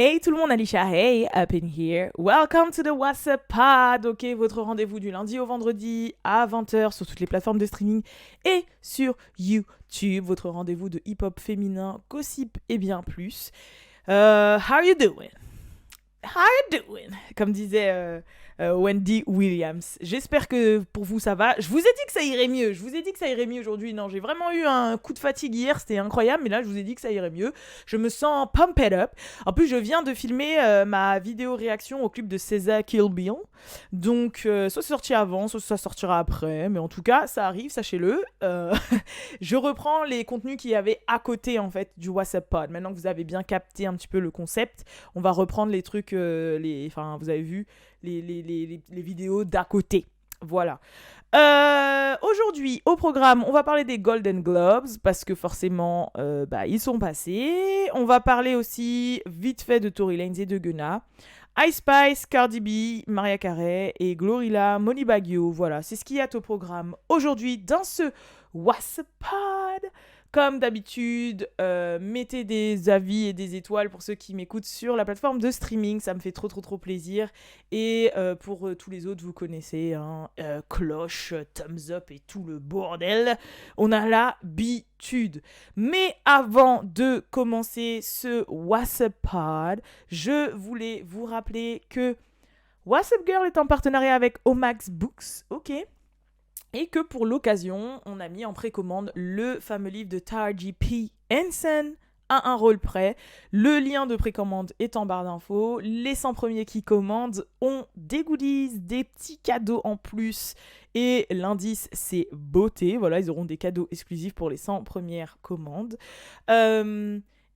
Hey tout le monde, Alicia, hey, up in here. Welcome to the WhatsApp Pod, ok, votre rendez-vous du lundi au vendredi à 20h sur toutes les plateformes de streaming et sur YouTube, votre rendez-vous de hip-hop féminin, gossip et bien plus. How you doing? How you doing? Comme disait Wendy Williams. J'espère que pour vous ça va. Je vous ai dit que ça irait mieux. Je vous ai dit que ça irait mieux aujourd'hui. Non, j'ai vraiment eu un coup de fatigue hier. C'était incroyable. Mais là, je vous ai dit que ça irait mieux. Je me sens pumped up. En plus, je viens de filmer ma vidéo réaction au clip de César Kill Bill. Donc, soit c'est sorti avant, soit ça sortira après. Mais en tout cas, ça arrive, sachez-le. Je reprends les contenus qu'il y avait à côté, en fait, du WhatsApp Pod. Maintenant que vous avez bien capté un petit peu le concept, on va reprendre les trucs, vous avez vu, les vidéos d'à côté. Voilà. Aujourd'hui, au programme, on va parler des Golden Globes, parce que forcément, ils sont passés. On va parler aussi, vite fait, de Tory Lanez et de Gunna. Ice Spice, Cardi B, Mariah Carey et Glorilla, Molly Baggio. Voilà, c'est ce qu'il y a au programme aujourd'hui dans ce WhatsApp Pod. Comme d'habitude, mettez des avis et des étoiles pour ceux qui m'écoutent sur la plateforme de streaming. Ça me fait trop plaisir. Et pour tous les autres, vous connaissez, hein, cloche, thumbs up et tout le bordel. On a l'habitude. Mais avant de commencer ce WhatsApp Pod, je voulais vous rappeler que WhatsApp Girl est en partenariat avec Omax Books. Ok. Et que pour l'occasion, on a mis en précommande le fameux livre de Taraji P. Henson à un rôle près. Le lien de précommande est en barre d'infos. Les 100 premiers qui commandent ont des goodies, des petits cadeaux en plus. Et l'indice, c'est beauté. Voilà, ils auront des cadeaux exclusifs pour les 100 premières commandes.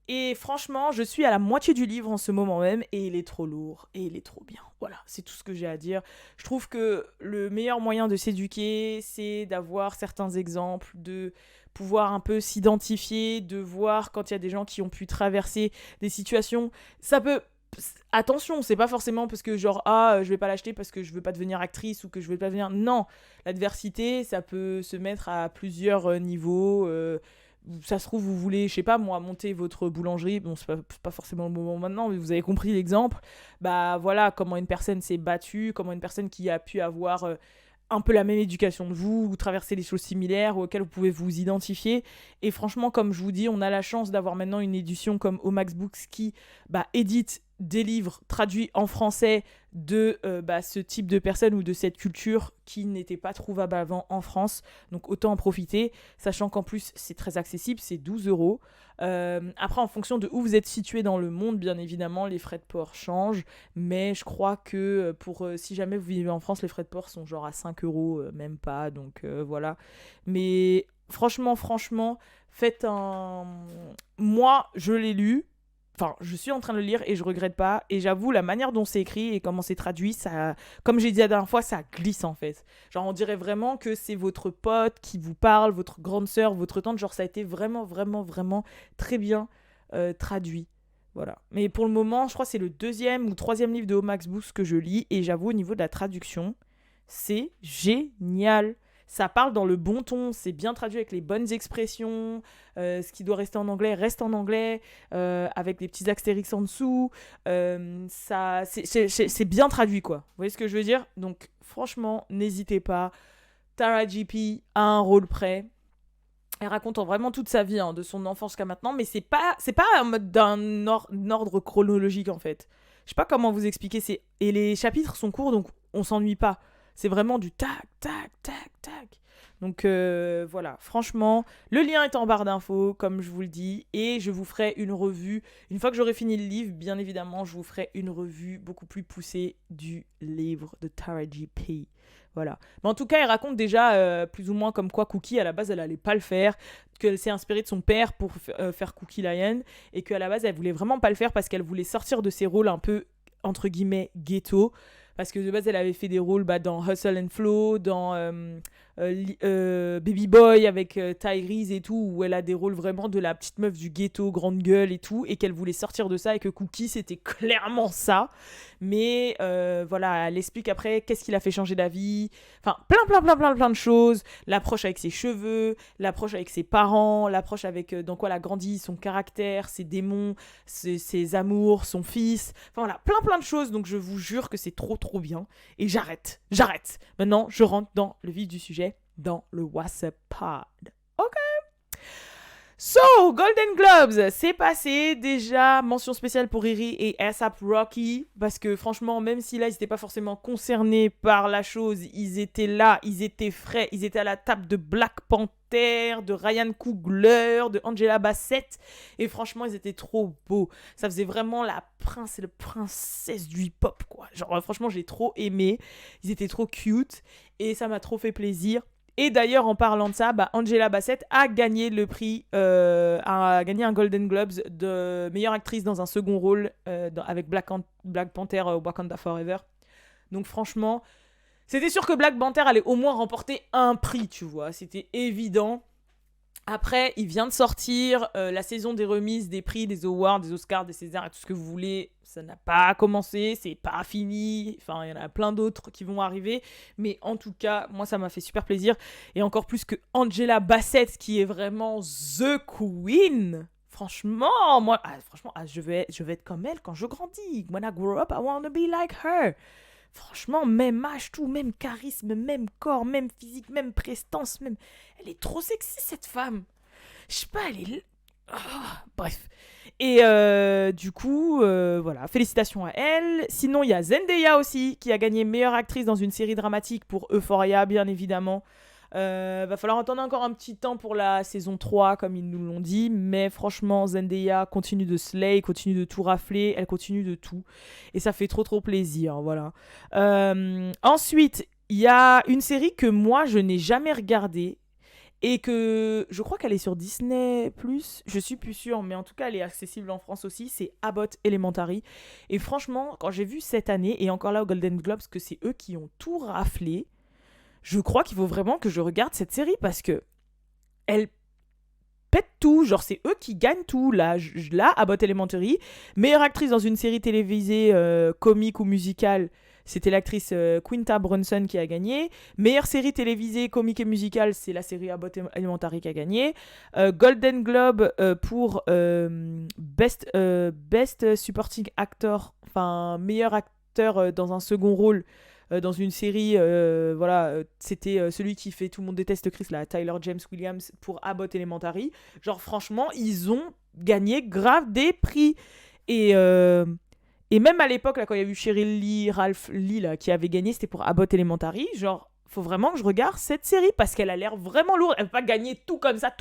Et franchement, je suis à la moitié du livre en ce moment même et il est trop lourd et il est trop bien. Voilà, c'est tout ce que j'ai à dire. Je trouve que le meilleur moyen de s'éduquer, c'est d'avoir certains exemples, de pouvoir un peu s'identifier, de voir quand il y a des gens qui ont pu traverser des situations. Ça peut... Attention, c'est pas forcément parce que genre, je vais pas l'acheter parce que je veux pas devenir actrice ou que je veux pas devenir... Non, l'adversité, ça peut se mettre à plusieurs niveaux... ça se trouve, vous voulez, je sais pas moi, monter votre boulangerie, bon, c'est pas forcément le moment maintenant, mais vous avez compris l'exemple, bah voilà, comment une personne s'est battue, comment une personne qui a pu avoir un peu la même éducation que vous, ou traverser des choses similaires, auxquelles vous pouvez vous identifier, et franchement, comme je vous dis, on a la chance d'avoir maintenant une édition comme Omax Books qui édite des livres traduits en français de ce type de personnes ou de cette culture qui n'était pas trouvable avant en France. Donc autant en profiter, sachant qu'en plus c'est très accessible, c'est 12 €. Après, en fonction de où vous êtes situé dans le monde, bien évidemment, les frais de port changent. Mais je crois que si jamais vous vivez en France, les frais de port sont genre à 5 €, même pas. Donc voilà. Mais franchement, faites un... Moi, je l'ai lu. Enfin, je suis en train de le lire et je regrette pas. Et j'avoue, la manière dont c'est écrit et comment c'est traduit, ça, comme j'ai dit la dernière fois, ça glisse en fait. Genre, on dirait vraiment que c'est votre pote qui vous parle, votre grande sœur, votre tante. Genre, ça a été vraiment très bien traduit. Voilà. Mais pour le moment, je crois que c'est le 2e ou 3e livre de Omax Books que je lis. Et j'avoue, au niveau de la traduction, c'est génial. Ça parle dans le bon ton, c'est bien traduit avec les bonnes expressions, ce qui doit rester en anglais reste en anglais, avec des petits astérix en dessous, c'est bien traduit quoi, vous voyez ce que je veux dire? Donc franchement, n'hésitez pas, Taraji P a un rôle près, elle raconte vraiment toute sa vie, hein, de son enfance jusqu'à maintenant, mais c'est pas en mode d'un ordre chronologique en fait. Je sais pas comment vous expliquer, et les chapitres sont courts donc on s'ennuie pas. C'est vraiment du tac. Donc voilà, franchement, le lien est en barre d'infos, comme je vous le dis, et je vous ferai une revue. Une fois que j'aurai fini le livre, bien évidemment, je vous ferai une revue beaucoup plus poussée du livre de Taraji P. Voilà. Mais en tout cas, elle raconte déjà plus ou moins comme quoi Cookie, à la base, elle allait pas le faire, qu'elle s'est inspirée de son père pour faire Cookie Lion, et qu'à la base, elle voulait vraiment pas le faire parce qu'elle voulait sortir de ses rôles un peu, entre guillemets, ghetto. Parce que de base, elle avait fait des rôles dans Hustle and Flow, dans Baby Boy avec Tyrese et tout, où elle a des rôles vraiment de la petite meuf du ghetto, grande gueule et tout, et qu'elle voulait sortir de ça, et que Cookie c'était clairement ça. Mais voilà, elle explique après qu'est-ce qui l'a fait changer d'avis. Enfin, plein de choses. L'approche avec ses cheveux, l'approche avec ses parents, l'approche avec dans quoi elle a grandi, son caractère, ses démons, ses amours, son fils. Enfin voilà, plein de choses. Donc je vous jure que c'est trop bien. Et j'arrête. Maintenant, je rentre dans le vif du sujet, dans le WhatsApp Pod. Ok. So, Golden Globes, c'est passé. Déjà, mention spéciale pour Riri et A$AP Rocky. Parce que franchement, même si là, ils n'étaient pas forcément concernés par la chose, ils étaient là, ils étaient frais, ils étaient à la table de Black Panther, de Ryan Coogler, de Angela Bassett. Et franchement, ils étaient trop beaux. Ça faisait vraiment la princesse du hip-hop, quoi. Genre, franchement, j'ai trop aimé. Ils étaient trop cute. Et ça m'a trop fait plaisir. Et d'ailleurs, en parlant de ça, Angela Bassett a gagné le prix, a gagné un Golden Globes de meilleure actrice dans un second rôle avec Black Panther Wakanda Forever. Donc franchement, c'était sûr que Black Panther allait au moins remporter un prix, tu vois. C'était évident. Après, il vient de sortir la saison des remises, des prix, des awards, des Oscars, des Césars et tout ce que vous voulez. Ça n'a pas commencé, c'est pas fini. Enfin, il y en a plein d'autres qui vont arriver. Mais en tout cas, moi, ça m'a fait super plaisir. Et encore plus que Angela Bassett, qui est vraiment the queen. Franchement, moi, je vais être comme elle quand je grandis. When I grow up, I want to be like her. Franchement, même âge, tout, même charisme, même corps, même physique, même prestance, même... Elle est trop sexy, cette femme. Je sais pas, elle est... bref. Et du coup, voilà, félicitations à elle. Sinon, il y a Zendaya aussi, qui a gagné meilleure actrice dans une série dramatique pour Euphoria, bien évidemment. Va falloir attendre encore un petit temps pour la saison 3, comme ils nous l'ont dit. Mais franchement, Zendaya continue de slay, continue de tout rafler. Elle continue de tout. Et ça fait trop plaisir, voilà. Ensuite, il y a une série que moi, je n'ai jamais regardée. Et que je crois qu'elle est sur Disney+, je suis plus sûre, mais en tout cas, elle est accessible en France aussi. C'est Abbott Elementary. Et franchement, quand j'ai vu cette année, et encore là au Golden Globes, que c'est eux qui ont tout raflé, je crois qu'il faut vraiment que je regarde cette série parce que elle pète tout, genre c'est eux qui gagnent tout. Là, Abbott Elementary, meilleure actrice dans une série télévisée comique ou musicale, c'était l'actrice Quinta Brunson qui a gagné. Meilleure série télévisée comique et musicale, c'est la série Abbott Elementary qui a gagné. Golden Globe pour Best Supporting Actor, enfin meilleur acteur dans un second rôle. Dans une série, c'était celui qui fait Tout le monde déteste Chris, là, Tyler James Williams pour Abbott Elementary. Genre franchement, ils ont gagné grave des prix. Et même à l'époque, là, quand il y a eu Cheryl Lee, Ralph Lee, là, qui avait gagné, c'était pour Abbott Elementary. Genre, faut vraiment que je regarde cette série parce qu'elle a l'air vraiment lourde. Elle peut pas gagner tout comme ça,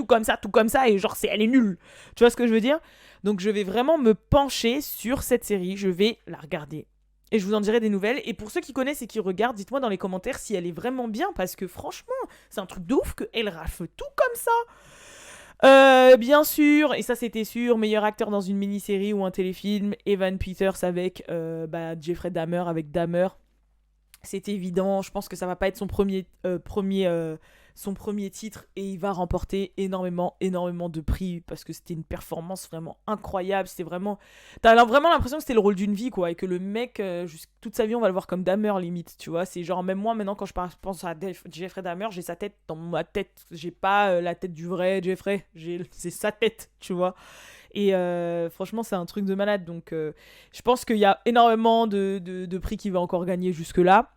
et genre, elle est nulle. Tu vois ce que je veux dire? Donc, je vais vraiment me pencher sur cette série. Je vais la regarder. Et je vous en dirai des nouvelles. Et pour ceux qui connaissent et qui regardent, dites-moi dans les commentaires si elle est vraiment bien. Parce que franchement, c'est un truc de ouf qu'elle rafle tout comme ça. Bien sûr, et ça c'était sûr, meilleur acteur dans une mini-série ou un téléfilm, Evan Peters avec Jeffrey Dahmer avec Dahmer. C'est évident, je pense que ça va pas être son premier titre et il va remporter énormément de prix parce que c'était une performance vraiment incroyable. C'était vraiment... T'as vraiment l'impression que c'était le rôle d'une vie, quoi, et que le mec, toute sa vie, on va le voir comme Dahmer, limite, tu vois. C'est genre, même moi, maintenant, quand je pense à Jeffrey Dahmer, j'ai sa tête dans ma tête. J'ai pas la tête du vrai Jeffrey, c'est sa tête, tu vois. Et franchement, c'est un truc de malade. Donc, je pense qu'il y a énormément de prix qu'il va encore gagner jusque-là.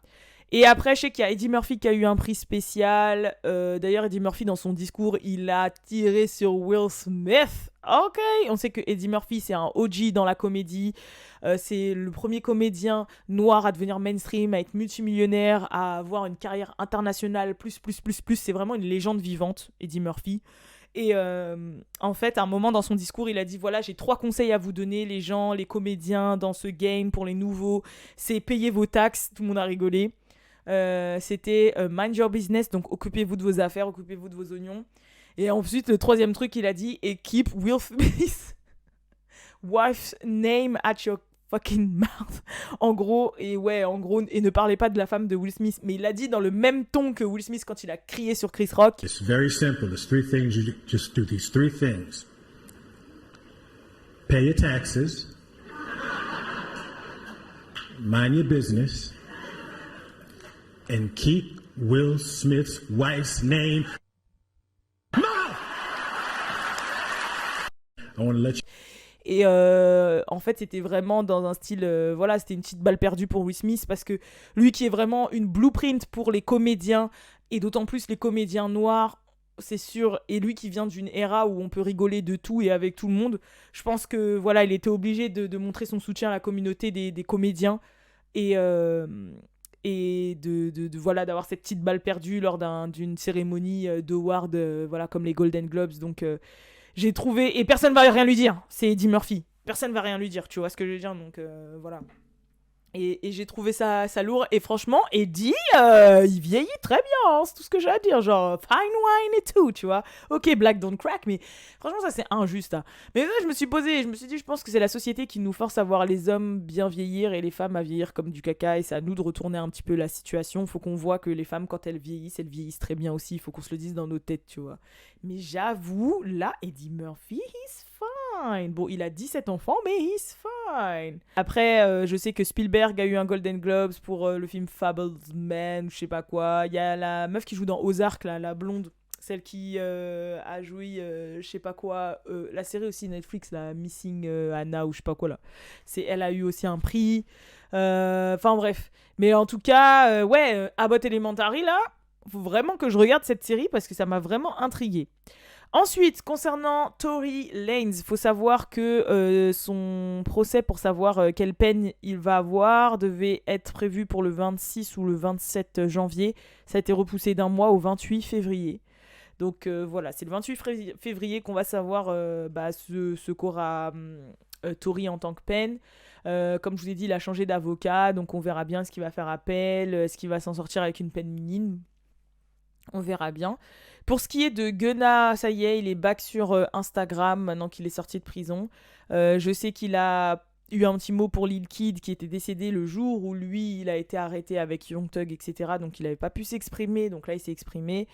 Et après, je sais qu'il y a Eddie Murphy qui a eu un prix spécial. D'ailleurs, Eddie Murphy, dans son discours, il a tiré sur Will Smith. Ok, on sait que Eddie Murphy, c'est un OG dans la comédie. C'est le premier comédien noir à devenir mainstream, à être multimillionnaire, à avoir une carrière internationale, plus. C'est vraiment une légende vivante, Eddie Murphy. Et en fait, à un moment dans son discours, il a dit, voilà, j'ai 3 conseils à vous donner, les gens, les comédiens dans ce game, pour les nouveaux. C'est payer vos taxes, tout le monde a rigolé. C'était mind your business, donc occupez-vous de vos affaires, occupez-vous de vos oignons. Et ensuite, le 3e truc qu'il a dit est keep Will Smith wife's name at your fucking mouth. En gros, et ne parlez pas de la femme de Will Smith. Mais il l'a dit dans le même ton que Will Smith quand il a crié sur Chris Rock. It's very simple. There's three things. You just do these three things. Pay your taxes. Mind your business. And keep Will Smith's wife's name. Mom! I want to let you... Et en fait, c'était vraiment dans un style... voilà, c'était une petite balle perdue pour Will Smith parce que lui qui est vraiment une blueprint pour les comédiens, et d'autant plus les comédiens noirs, c'est sûr, et lui qui vient d'une era où on peut rigoler de tout et avec tout le monde, je pense que voilà, il était obligé de montrer son soutien à la communauté des comédiens et voilà, d'avoir cette petite balle perdue lors d'une cérémonie d'award, voilà, comme les Golden Globes. Donc j'ai trouvé, et personne va rien lui dire, c'est Eddie Murphy, personne va rien lui dire, tu vois ce que je veux dire, donc voilà. Et j'ai trouvé ça lourd. Et franchement, Eddie, il vieillit très bien, hein, c'est tout ce que j'ai à dire. Genre, fine wine et tout, tu vois. Ok, Black don't crack, mais franchement, ça c'est injuste. Hein. Mais là, je me suis dit, je pense que c'est la société qui nous force à voir les hommes bien vieillir et les femmes à vieillir comme du caca. Et c'est à nous de retourner un petit peu la situation. Faut qu'on voit que les femmes, quand elles vieillissent très bien aussi. Il faut qu'on se le dise dans nos têtes, tu vois. Mais j'avoue, là, Eddie Murphy, he's fine. Bon, il a 17 enfants, mais he's fine. Après, je sais que Spielberg a eu un Golden Globes pour le film Fablesman, je sais pas quoi. Il y a la meuf qui joue dans Ozark, là, la blonde. Celle qui a joué, je sais pas quoi, la série aussi Netflix, la Missing Anna ou je sais pas quoi, là. Elle a eu aussi un prix. Enfin, bref. Mais en tout cas, Abbott Elementary, là, faut vraiment que je regarde cette série parce que ça m'a vraiment intriguée. Ensuite, concernant Tory Lanez, il faut savoir que son procès pour savoir quelle peine il va avoir devait être prévu pour le 26 ou le 27 janvier. Ça a été repoussé d'un mois au 28 février. Donc voilà, c'est le 28 février qu'on va savoir ce qu'aura Tory en tant que peine. Comme je vous ai dit, il a changé d'avocat, donc on verra bien ce qu'il va faire appel, est-ce qu'il va s'en sortir avec une peine minime. On verra bien. Pour ce qui est de Gunna, ça y est, il est back sur Instagram maintenant qu'il est sorti de prison. Je sais qu'il a eu un petit mot pour Lil Kid qui était décédé le jour où lui, il a été arrêté avec Young Thug, etc. Donc il n'avait pas pu s'exprimer, donc là il s'est exprimé.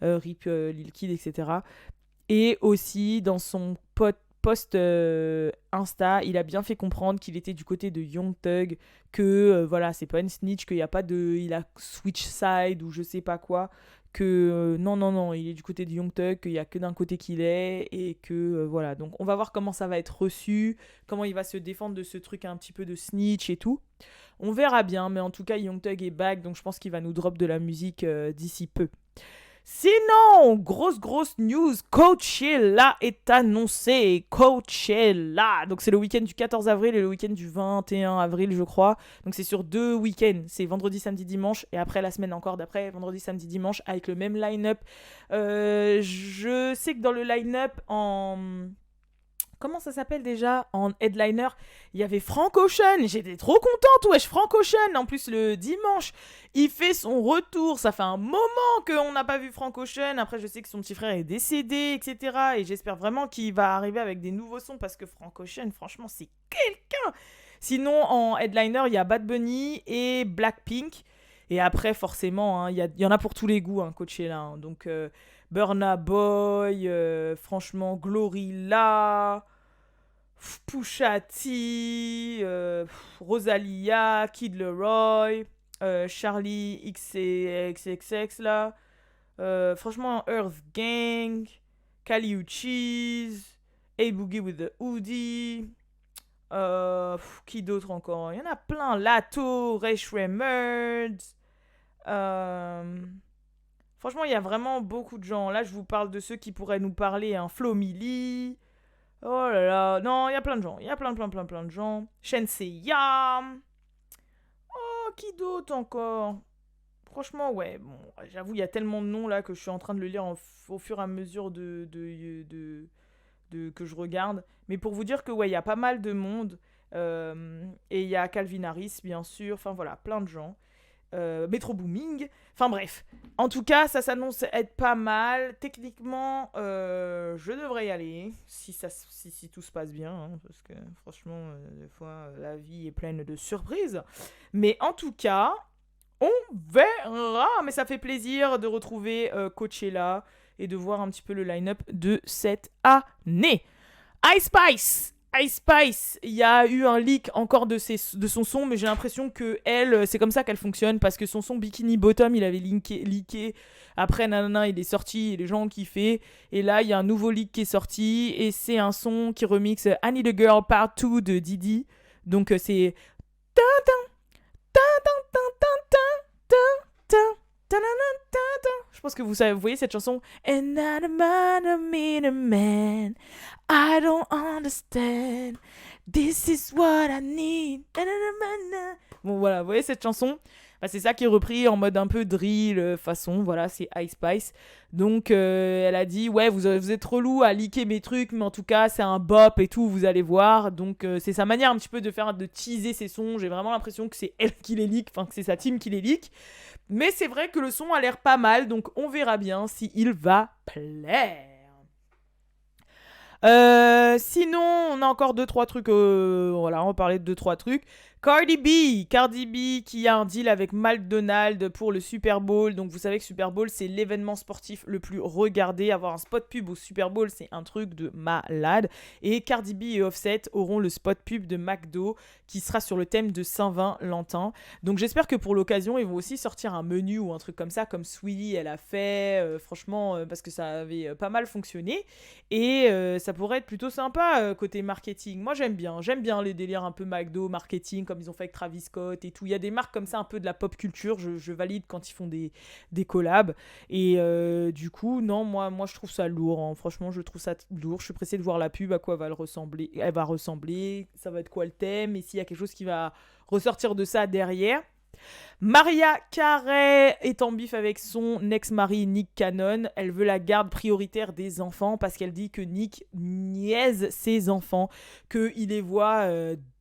RIP Lil Kid, etc. Et aussi dans son post Insta, il a bien fait comprendre qu'il était du côté de Young Thug, que voilà, c'est pas une snitch, qu'il y a pas de... il a switch side ou je sais pas quoi, que non, il est du côté de Young Thug, qu'il y a que d'un côté qu'il est, et que voilà. Donc on va voir comment ça va être reçu, comment il va se défendre de ce truc un petit peu de snitch et tout. On verra bien, mais en tout cas Young Thug est back, donc je pense qu'il va nous drop de la musique d'ici peu. Sinon, grosse news, Coachella est annoncé. Coachella. Donc c'est le week-end du 14 avril et le week-end du 21 avril, je crois. Donc c'est sur 2 week-ends. C'est vendredi, samedi, dimanche. Et après la semaine encore d'après, vendredi, samedi, dimanche, avec le même line-up. Je sais que dans le line-up, comment ça s'appelle déjà, en headliner, il y avait Frank Ocean. J'étais trop contente, wesh, Frank Ocean. En plus, le dimanche, il fait son retour. Ça fait un moment qu'on n'a pas vu Frank Ocean. Après, je sais que son petit frère est décédé, etc. Et j'espère vraiment qu'il va arriver avec des nouveaux sons parce que Frank Ocean, franchement, c'est quelqu'un. Sinon, en headliner, il y a Bad Bunny et Blackpink. Et après, forcément, il y en a pour tous les goûts, Coachella. Hein. Donc, Burna Boy, franchement, Glorilla, Pusha T, Rosalia, Kid Leroy, Charlie XXX là, franchement Earth Gang, Kali Uchis, A-Boogie with the Hoodie, qui d'autre encore? Il y en a plein, Lato, Ray Shremmerd, franchement il y a vraiment beaucoup de gens. Là je vous parle de ceux qui pourraient nous parler, Flo Milli. Oh là là, non, il y a plein de gens. Il y a plein de gens. Shenseya. Oh, qui d'autre encore? Franchement, ouais, bon, j'avoue, il y a tellement de noms là que je suis en train de le lire au fur et à mesure que je regarde. Mais pour vous dire que, ouais, il y a pas mal de monde. Et il y a Calvin Harris, bien sûr. Enfin, voilà, plein de gens. Metro Booming. Enfin bref. En tout cas, ça s'annonce être pas mal. Techniquement, je devrais y aller si tout se passe bien. Hein, parce que franchement, des fois, la vie est pleine de surprises. Mais en tout cas, on verra. Mais ça fait plaisir de retrouver Coachella et de voir un petit peu le line-up de cette année. Ice Spice, il y a eu un leak encore de son son, mais j'ai l'impression que elle, c'est comme ça qu'elle fonctionne, parce que son son Bikini Bottom, il avait leaké. Après, nanana, il est sorti, et les gens ont kiffé. Et là, il y a un nouveau leak qui est sorti, et c'est un son qui remixe I Need a Girl Part 2 de Didi. Donc, c'est... Je pense que vous voyez cette chanson. And I'm a man, I mean a man. I don't understand. This is what I need. Bon voilà, vous voyez cette chanson, c'est ça qui est repris en mode un peu drill façon, voilà, c'est Ice Spice. Donc elle a dit ouais, vous êtes relou à leaker mes trucs, mais en tout cas c'est un bop et tout, vous allez voir. Donc c'est sa manière un petit peu de teaser ses sons. J'ai vraiment l'impression que c'est elle qui les leak, enfin que c'est sa team qui les leak. Mais c'est vrai que le son a l'air pas mal, donc on verra bien s'il va plaire. Sinon, on a encore 2-3 trucs. Voilà, on va parler de 2-3 trucs. Cardi B qui a un deal avec McDonald's pour le Super Bowl. Donc vous savez que Super Bowl, c'est l'événement sportif le plus regardé. Avoir un spot pub au Super Bowl, c'est un truc de malade. Et Cardi B et Offset auront le spot pub de McDo qui sera sur le thème de Saint-Valentin. Donc j'espère que pour l'occasion, ils vont aussi sortir un menu ou un truc comme ça, comme Sweetie elle a fait. Franchement, parce que ça avait pas mal fonctionné. Et ça pourrait être plutôt sympa côté marketing. Moi j'aime bien les délires un peu McDo, marketing, comme ils ont fait avec Travis Scott et tout. Il y a des marques comme ça un peu de la pop culture, je valide quand ils font des collabs. Et du coup, non, moi je trouve ça lourd. Hein. Franchement, je trouve ça lourd. Je suis pressée de voir la pub, à quoi elle va ressembler, ça va être quoi le thème, et s'il y a quelque chose qui va ressortir de ça derrière. Mariah Carey est en bif avec son ex-mari Nick Cannon. Elle veut la garde prioritaire des enfants parce qu'elle dit que Nick niaise ses enfants, qu'il les voit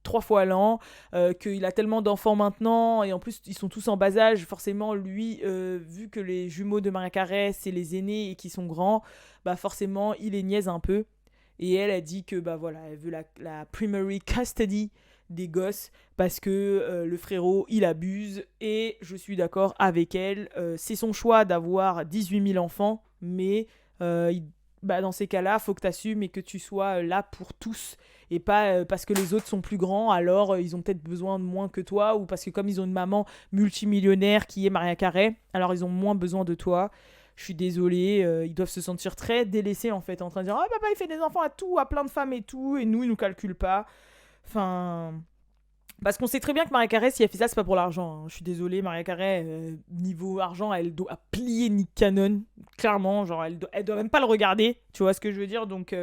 3 fois l'an, qu'il a tellement d'enfants maintenant, et en plus ils sont tous en bas âge. Forcément, lui, vu que les jumeaux de Mariah Carey, c'est les aînés et qui sont grands, bah forcément, il les niaise un peu. Et elle a dit que bah voilà, elle veut la primary custody des gosses parce que le frérot il abuse, et je suis d'accord avec elle. C'est son choix d'avoir 18 000 enfants, mais dans ces cas-là faut que tu assumes et que tu sois là pour tous, et pas parce que les autres sont plus grands, alors ils ont peut-être besoin de moins que toi, ou parce que comme ils ont une maman multimillionnaire qui est Mariah Carey, alors ils ont moins besoin de toi. Je suis désolée, ils doivent se sentir très délaissés en fait, en train de dire « Ah, papa il fait des enfants à plein de femmes et tout, et nous il nous calcule pas ». Enfin, parce qu'on sait très bien que Mariah Carey, si elle fait ça, c'est pas pour l'argent. Hein. Je suis désolée, Mariah Carey, niveau argent, elle doit plier Nick Cannon. Clairement, genre, elle doit même pas le regarder. Tu vois ce que je veux dire? Donc,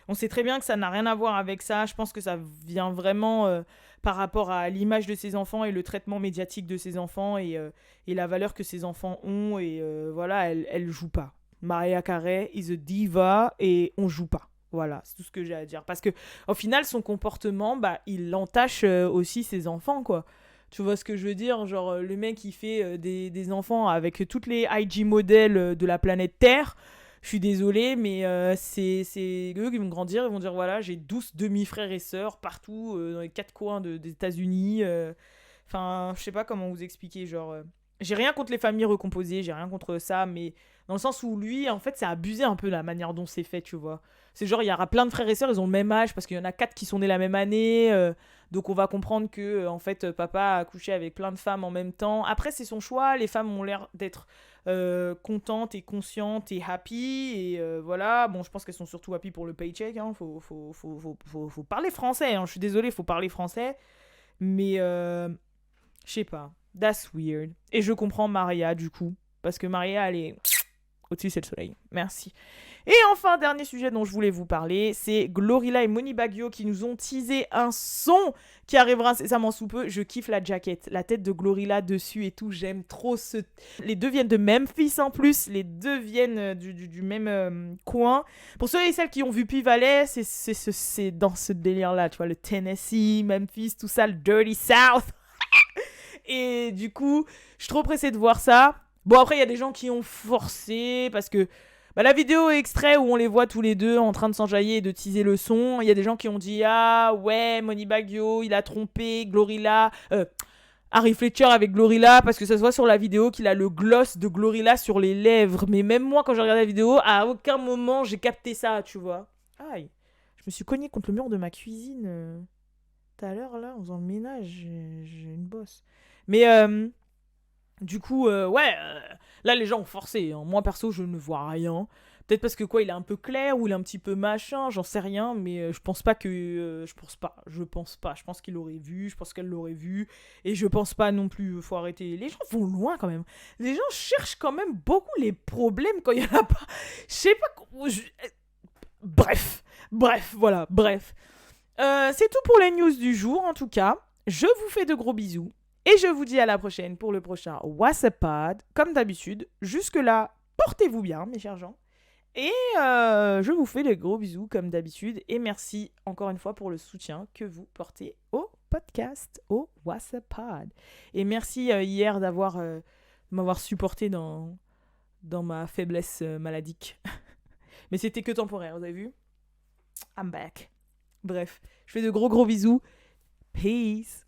on sait très bien que ça n'a rien à voir avec ça. Je pense que ça vient vraiment par rapport à l'image de ses enfants et le traitement médiatique de ses enfants, et la valeur que ses enfants ont. Et voilà, elle joue pas. Mariah Carey is a diva et on joue pas. Voilà, c'est tout ce que j'ai à dire. Parce que au final, son comportement, il entache aussi ses enfants, quoi. Tu vois ce que je veux dire? Genre, le mec, il fait des enfants avec toutes les IG modèles de la planète Terre. Je suis désolée, mais c'est eux qui vont grandir. Ils vont dire, voilà, j'ai 12 demi-frères et sœurs partout, dans les 4 coins des États-Unis. Enfin, je sais pas comment vous expliquer. Genre, j'ai rien contre les familles recomposées, j'ai rien contre ça, mais dans le sens où lui, en fait, c'est abusé un peu la manière dont c'est fait, tu vois. C'est genre, il y aura plein de frères et sœurs, ils ont le même âge, parce qu'il y en a 4 qui sont nés la même année, donc on va comprendre que, en fait, papa a couché avec plein de femmes en même temps. Après, c'est son choix, les femmes ont l'air d'être contentes et conscientes et happy, et voilà. Bon, je pense qu'elles sont surtout happy pour le paycheck, hein. Faut parler français, hein. Je suis désolée, faut parler français, mais je sais pas. That's weird. Et je comprends Maria, du coup, parce que Maria, elle est au-dessus, c'est le soleil. Merci. Et enfin, dernier sujet dont je voulais vous parler, c'est Glorilla et Moni Baggio qui nous ont teasé un son qui arrivera incessamment sous peu. Je kiffe la jaquette, la tête de Glorilla dessus et tout. J'aime trop ce... Les deux viennent de Memphis en plus. Les deux viennent du même coin. Pour ceux et celles qui ont vu P-Valley, c'est dans ce délire-là, tu vois, le Tennessee, Memphis, tout ça, le Dirty South. Et du coup, je suis trop pressée de voir ça. Bon, après, il y a des gens qui ont forcé parce que la vidéo extrait où on les voit tous les deux en train de s'enjailler et de teaser le son. Il y a des gens qui ont dit ah ouais, Moneybagg Yo, il a trompé Glorilla. Harry Fletcher avec Glorilla parce que ça se voit sur la vidéo qu'il a le gloss de Glorilla sur les lèvres. Mais même moi, quand j'ai regardé la vidéo, à aucun moment j'ai capté ça, tu vois. Aïe. Je me suis cognée contre le mur de ma cuisine tout à l'heure, là, en faisant le ménage. J'ai une bosse. Mais du coup, là, les gens ont forcé. Hein. Moi, perso, je ne vois rien. Peut-être parce que quoi, il est un peu clair ou il est un petit peu machin, j'en sais rien, mais je pense pas que. Je pense pas. Je pense qu'il l'aurait vu, je pense qu'elle l'aurait vu. Et je pense pas non plus. Faut arrêter. Les gens vont loin quand même. Les gens cherchent quand même beaucoup les problèmes quand il y en a pas. Je sais pas. Bref, voilà, bref. C'est tout pour les news du jour, en tout cas. Je vous fais de gros bisous. Et je vous dis à la prochaine pour le prochain WhatsApp Pod. Comme d'habitude, jusque-là, portez-vous bien, mes chers gens. Et je vous fais de gros bisous, comme d'habitude. Et merci encore une fois pour le soutien que vous portez au podcast, au WhatsApp Pod. Et merci hier m'avoir supporté dans ma faiblesse maladique. Mais c'était que temporaire, vous avez vu? I'm back. Bref, je fais de gros bisous. Peace.